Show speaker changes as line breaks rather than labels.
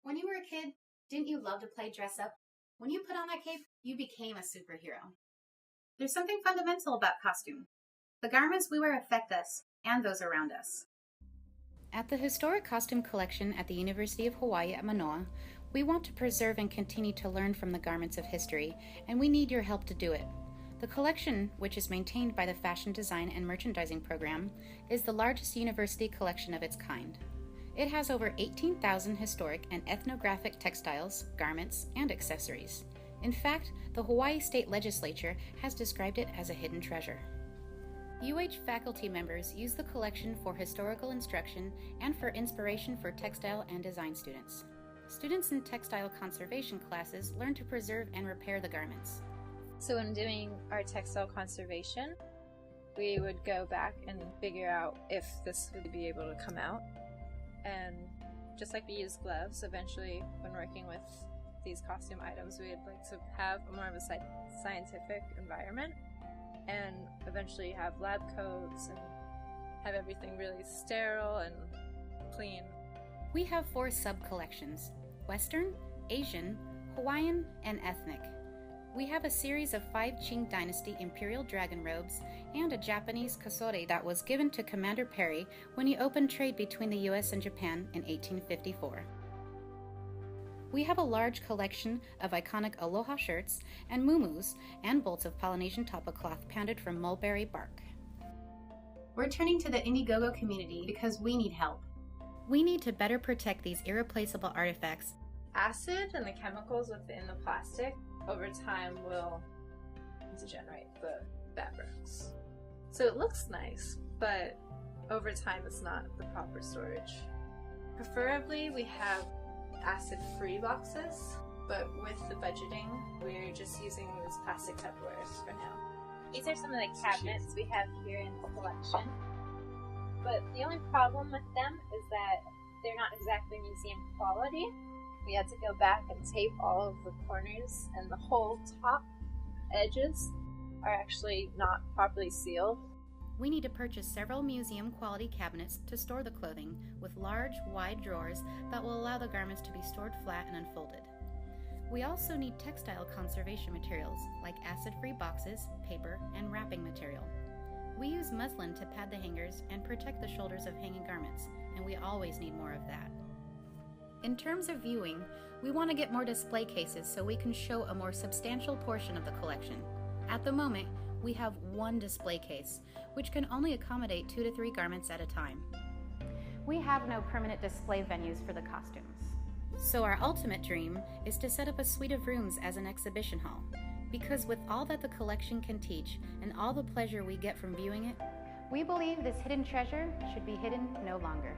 When you were a kid, didn't you love to play dress up? When you put on that cape, you became a superhero. There's something fundamental about costume. The garments we wear affect us and those around us. At the Historic Costume Collection at the University of Hawaii at Manoa, we want to preserve and continue to learn from the garments of history, and we need your help to do it. The collection, which is maintained by the Fashion Design and Merchandising Program, is the largest university collection of its kind. It has over 18,000 historic and ethnographic textiles, garments, and accessories. In fact, the Hawaii State Legislature has described it as a hidden treasure. UH faculty members use the collection for historical instruction and for inspiration for textile and design students. Students in textile conservation classes learn to preserve and repair the garments.
So when doing our textile conservation, we would go back and figure out if this would be able to come out. And just like we use gloves, eventually when working with these costume items, we'd like to have more of a scientific environment and eventually have lab coats and have everything really sterile and clean.
We have 4 sub-collections: Western, Asian, Hawaiian, and ethnic. We have a series of 5 Qing Dynasty imperial dragon robes and a Japanese kasore that was given to Commander Perry when he opened trade between the US and Japan in 1854. We have a large collection of iconic aloha shirts and muumuus and bolts of Polynesian tapa cloth pounded from mulberry bark. We're turning to the Indiegogo community because we need help. We need to better protect these irreplaceable artifacts.
Acid and the chemicals within the plastic over time will degenerate the fabrics. So it looks nice, but over time it's not the proper storage. Preferably we have acid-free boxes, but with the budgeting, we're just using these plastic Tupperwares for now.
These are some of the cabinets we have here in the collection, but the only problem with them is that they're not exactly museum quality. We had to go back and tape all of the corners, and the whole top edges are actually not properly sealed.
We need to purchase several museum-quality cabinets to store the clothing with large, wide drawers that will allow the garments to be stored flat and unfolded. We also need textile conservation materials like acid-free boxes, paper, and wrapping material. We use muslin to pad the hangers and protect the shoulders of hanging garments, and we always need more of that. In terms of viewing, we want to get more display cases so we can show a more substantial portion of the collection. At the moment, we have 1 display case, which can only accommodate 2 to 3 garments at a time. We have no permanent display venues for the costumes. So our ultimate dream is to set up a suite of rooms as an exhibition hall, because with all that the collection can teach and all the pleasure we get from viewing it, we believe this hidden treasure should be hidden no longer.